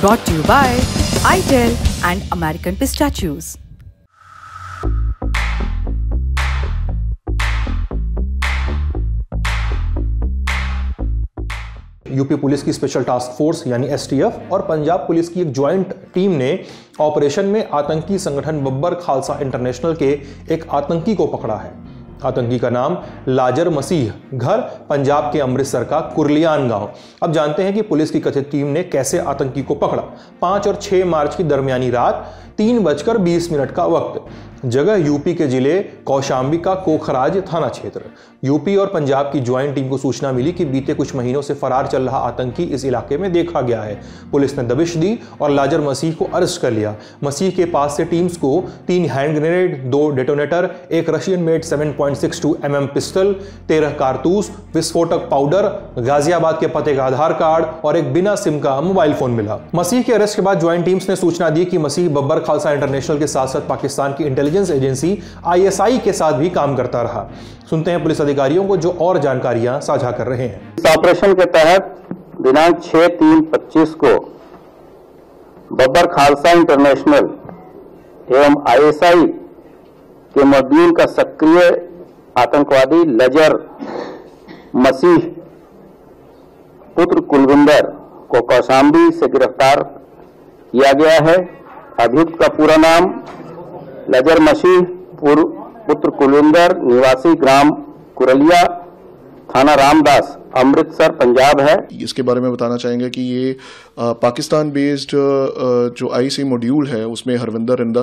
Brought to you by itel and American Pistachios. UP police की special task force यानी STF और Punjab police की एक ज्वाइंट टीम ने ऑपरेशन में आतंकी संगठन बब्बर खालसा इंटरनेशनल के एक आतंकी को पकड़ा है। आतंकी का नाम लाजर मसीह, घर पंजाब के अमृतसर का कुरलियान गांव। अब जानते हैं कि पुलिस की कथित टीम ने कैसे आतंकी को पकड़ा। 5 और 6 मार्च की दरमियानी रात 3:20 का वक्त, जगह यूपी के जिले कौशांबी का कोखराज थाना क्षेत्र। यूपी और पंजाब की ज्वाइंट टीम को सूचना मिली कि बीते कुछ महीनों से फरार चल रहा आतंकी इस इलाके में देखा गया है। पुलिस ने दबिश दी और लाजर मसीह को अरेस्ट कर लिया। मसीह के पास से टीम्स को 3 हैंड ग्रेनेड, 2 डेटोनेटर, एक रशियन मेड 7.62 mm पिस्टल, 13 कारतूस, विस्फोटक पाउडर, गाजियाबाद के पते का आधार कार्ड और एक बिना सिम का मोबाइल फोन मिला। मसीह के अरेस्ट के बाद ज्वाइंट टीम्स ने सूचना दी कि मसीह बब्बर खालसा इंटरनेशनल के साथ साथ पाकिस्तान की इंटेलिजेंस एजेंसी ISI के साथ भी काम करता रहा। सुनते हैं पुलिस अधिकारियों को जो और जानकारियां साझा कर रहे हैं। इस ऑपरेशन के तहत दिनांक 6/3/25 को बब्बर खालसा इंटरनेशनल एवं ISI के मॉड्यूल का सक्रिय आतंकवादी लजर मसीह पुत्र कुलविंदर को कौशांबी से गिरफ्तार किया गया है। अभियुक्त का पूरा नाम लजर मसीह पुत्र कुलविंदर, निवासी ग्राम कुरलिया, थाना रामदास, अमृतसर, पंजाब है। इसके बारे में बताना चाहेंगे कि ये पाकिस्तान बेस्ड जो ISI मॉड्यूल है उसमें Harvinder Rinda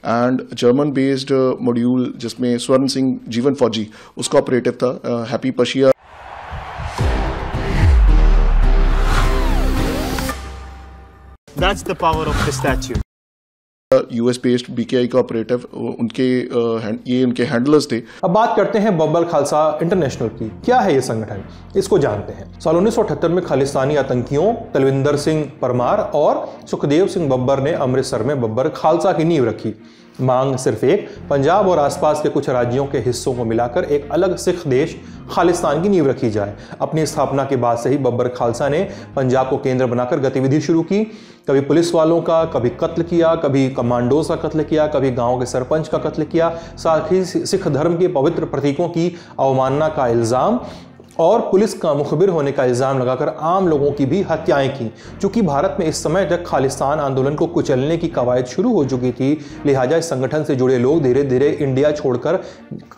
and German based module जिसमें स्वर्ण सिंह जीवन फौजी उसका ऑपरेटिव था happy Pashiya. That's the power of pistachio. US based BKI का ऑपरेटिव ये उनके हैंडलर्स थे। अब बात करते हैं बब्बर खालसा इंटरनेशनल की। क्या है ये संगठन, इसको जानते हैं। साल 1978 में खालिस्तानी आतंकियों तलविंदर सिंह परमार और सुखदेव सिंह बब्बर ने अमृतसर में बब्बर खालसा की नींव रखी। मांग सिर्फ एक, पंजाब और आसपास के कुछ राज्यों के हिस्सों को मिलाकर एक अलग सिख देश खालिस्तान की नींव रखी जाए। अपनी स्थापना के बाद से ही बब्बर खालसा ने पंजाब को केंद्र बनाकर गतिविधि शुरू की। कभी पुलिस वालों का कभी कत्ल किया, कभी कमांडोज का कत्ल किया, कभी गांव के सरपंच का कत्ल किया। साथ ही सिख धर्म के पवित्र प्रतीकों की अवमानना का इल्जाम और पुलिस का मुखबिर होने का इल्जाम लगाकर आम लोगों की भी हत्याएं की। चूंकि भारत में इस समय तक खालिस्तान आंदोलन को कुचलने की कवायद शुरू हो चुकी थी, लिहाजा इस संगठन से जुड़े लोग धीरे धीरे इंडिया छोड़कर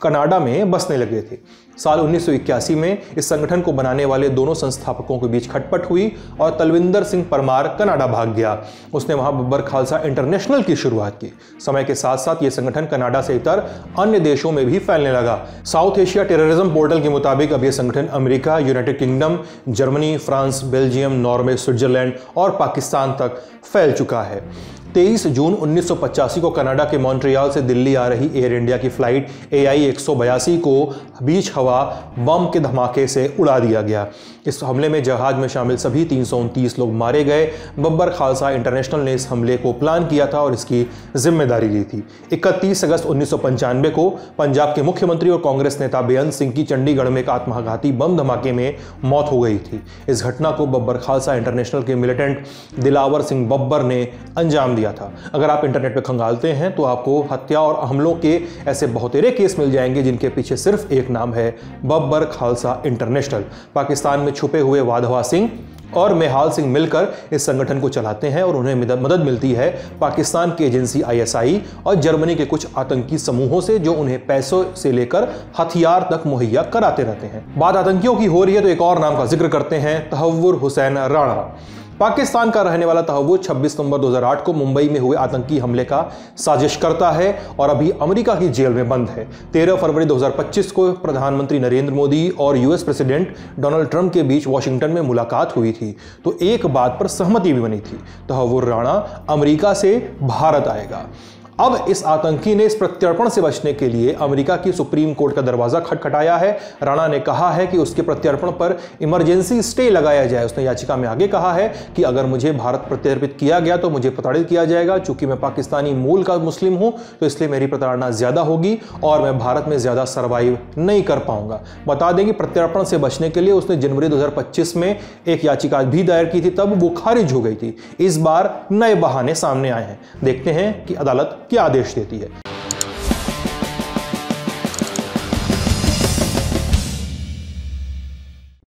कनाडा में बसने लगे थे। साल 1981 में इस संगठन को बनाने वाले दोनों संस्थापकों के बीच खटपट हुई और तलविंदर सिंह परमार कनाडा भाग गया। उसने वहां बब्बर खालसा इंटरनेशनल की शुरुआत की। समय के साथ साथ यह संगठन कनाडा से इतर अन्य देशों में भी फैलने लगा। साउथ एशिया टेररिज्म पोर्टल के मुताबिक अब यह संगठन America, United kingdom, Germany, France, Belgium, Norway, Switzerland और पाकिस्तान तक फैल चुका है। 23 जून 1985 को कनाडा के मॉन्ट्रियल से दिल्ली आ रही एयर इंडिया की फ्लाइट AI 182 को बीच हवा बम के धमाके से उड़ा दिया गया। इस हमले में जहाज में शामिल सभी 329 लोग मारे गए। बब्बर खालसा इंटरनेशनल ने इस हमले को प्लान किया था और इसकी जिम्मेदारी ली थी। 31 अगस्त 1995 को पंजाब के मुख्यमंत्री और कांग्रेस नेता बेअंत सिंह की चंडीगढ़ में एक आत्मघाती बम धमाके में मौत हो गई थी। इस घटना को बब्बर खालसा इंटरनेशनल के मिलिटेंट दिलावर सिंह बब्बर ने अंजाम दिया था। अगर आप इंटरनेट पर खंगालते हैं तो आपको हत्या और हमलों के ऐसे बहुतेरे केस मिल जाएंगे जिनके पीछे सिर्फ एक नाम है, बब्बर खालसा इंटरनेशनल। पाकिस्तान में छुपे हुए वाधवा सिंह और मेहाल सिंह मिलकर इस संगठन को चलाते हैं और उन्हें मदद मिलती है पाकिस्तान की एजेंसी ISI और जर्मनी के कुछ आतंकी समूहों से, जो उन्हें पैसों से लेकर हथियार तक मुहैया कराते रहते हैं। बात आतंकियों की हो रही है तो एक और नाम का जिक्र करते हैं, तहव्वुर हुसैन राणा। पाकिस्तान का रहने वाला तहव्वुर 26 नवंबर 2008 को मुंबई में हुए आतंकी हमले का साजिश करता है और अभी अमेरिका की जेल में बंद है। 13 फरवरी 2025 को प्रधानमंत्री नरेंद्र मोदी और US प्रेसिडेंट डोनाल्ड ट्रंप के बीच वॉशिंगटन में मुलाकात हुई थी, तो एक बात पर सहमति भी बनी थी, तहव्वुर राणा अमेरिका से भारत आएगा। अब इस आतंकी ने इस प्रत्यर्पण से बचने के लिए अमेरिका की सुप्रीम कोर्ट का दरवाजा खटखटाया है। राणा ने कहा है कि उसके प्रत्यर्पण पर इमरजेंसी स्टे लगाया जाए। उसने याचिका में आगे कहा है कि अगर मुझे भारत प्रत्यर्पित किया गया तो मुझे प्रताड़ित किया जाएगा। चूंकि मैं पाकिस्तानी मूल का मुस्लिम हूं तो इसलिए मेरी प्रताड़ना ज्यादा होगी और मैं भारत में ज्यादा सर्वाइव नहीं कर पाऊंगा। बता दें कि प्रत्यर्पण से बचने के लिए उसने जनवरी 2025 में एक याचिका भी दायर की थी, तब वो खारिज हो गई थी। इस बार नए बहाने सामने आए हैं। देखते हैं कि अदालत क्या आदेश देती है।